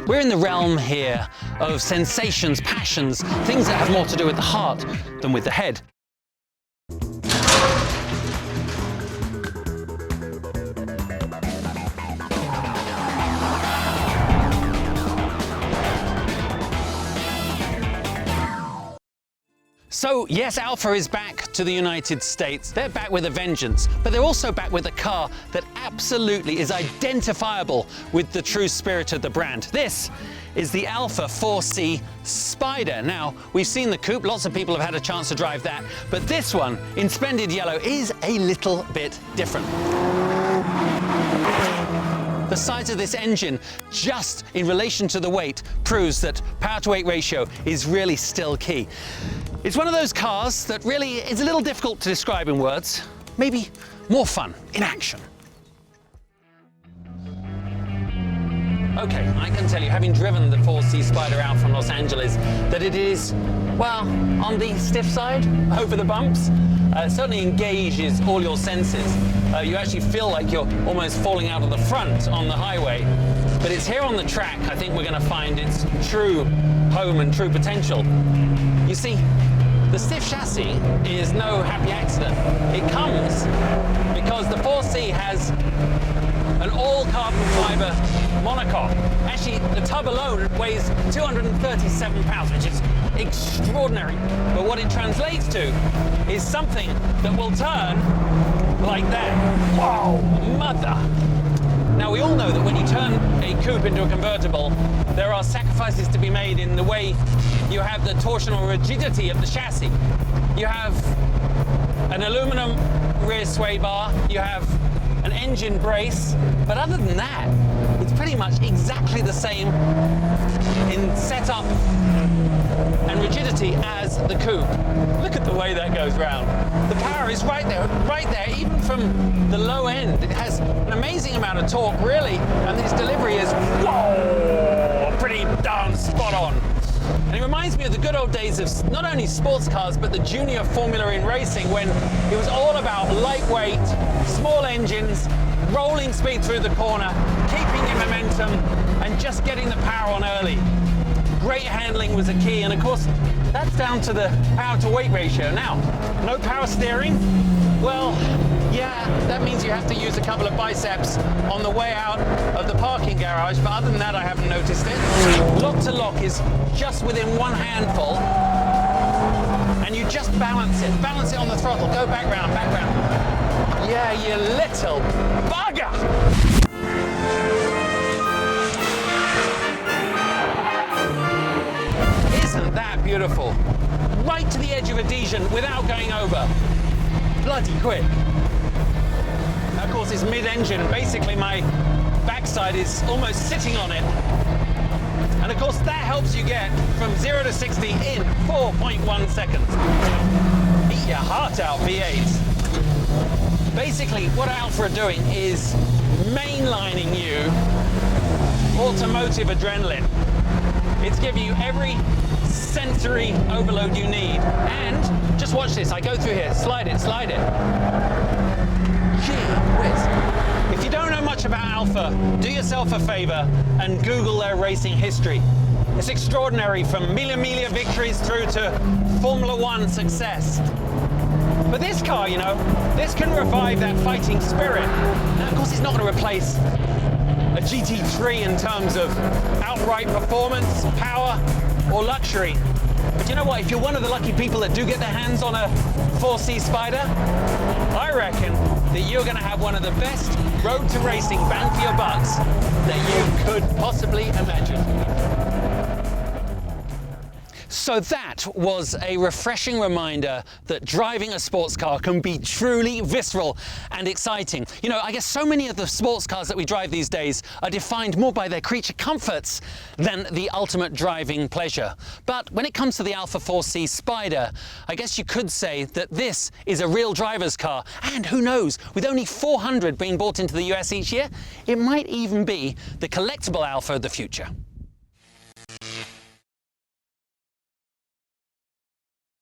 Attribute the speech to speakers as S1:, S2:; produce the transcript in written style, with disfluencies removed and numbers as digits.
S1: We're in the realm here of sensations, passions, things that have more to do with the heart than with the head. So yes, Alfa is back to the United States. They're back with a vengeance, but they're also back with a car that absolutely is identifiable with the true spirit of the brand. This is the Alfa 4C Spider. Now, we've seen the coupe, lots of people have had a chance to drive that, but this one in splendid yellow is a little bit different. The size of this engine, just in relation to the weight, proves that power-to-weight ratio is really still key. It's one of those cars that really is a little difficult to describe in words, maybe more fun in action. Okay, I can tell you, having driven the 4C Spider out from Los Angeles, that it is, well, on the stiff side, over the bumps. It certainly engages all your senses. You actually feel like you're almost falling out of the front on the highway. But it's here on the track, I think we're going to find its true home and true potential. You see, the stiff chassis is no happy accident. It comes because the 4C has an all-carbon fiber monocoque. Actually, the tub alone weighs 237 pounds, which is extraordinary. But what it translates to is something that will turn like that. Whoa, mother! Now, we all know that when you turn a coupe into a convertible, there are sacrifices to be made in the way you have the torsional rigidity of the chassis. You have an aluminum rear sway bar, you have an engine brace, but other than that, it's pretty much exactly the same in setup and rigidity as the coupe. Look at the way that goes round. The power is right there, even from the low end. It has an amazing amount of torque, really, and this delivery is, whoa, pretty darn spot on. And it reminds me of the good old days of not only sports cars, but the junior formula in racing, when it was all about lightweight, small engines, rolling speed through the corner, keeping your momentum, and just getting the power on early. Great handling was a key, and of course, that's down to the power-to-weight ratio. Now, no power steering? Well, yeah, that means you have to use a couple of biceps on the way out of the parking garage, but other than that, I haven't noticed it. Lock to lock is just within one handful, and you just balance it on the throttle. Go back round, back round. Yeah, you little bugger! Isn't that beautiful? Right to the edge of adhesion without going over. Bloody quick. Of course, it's mid-engine. Basically, my backside is almost sitting on it. And of course, that helps you get from 0 to 60 in 4.1 seconds. Eat your heart out, V8s. Basically, what Alfa are doing is mainlining you automotive adrenaline. It's giving you every sensory overload you need. And just watch this. I go through here. Slide it, slide it. Gee whiz. If you don't know much about Alfa, do yourself a favor and Google their racing history. It's extraordinary, from Mille victories through to Formula One success. But this car, you know, this can revive that fighting spirit. Now, of course, it's not going to replace a GT3 in terms of outright performance, power, or luxury. But you know what? If you're one of the lucky people that do get their hands on a 4C Spider, I reckon that you're going to have one of the best road to racing bang for your bucks that you could possibly imagine. So that was a refreshing reminder that driving a sports car can be truly visceral and exciting. You know, I guess so many of the sports cars that we drive these days are defined more by their creature comforts than the ultimate driving pleasure. But when it comes to the Alfa 4C Spider, I guess you could say that this is a real driver's car. And who knows, with only 400 being bought into the US each year, it might even be the collectible Alfa of the future.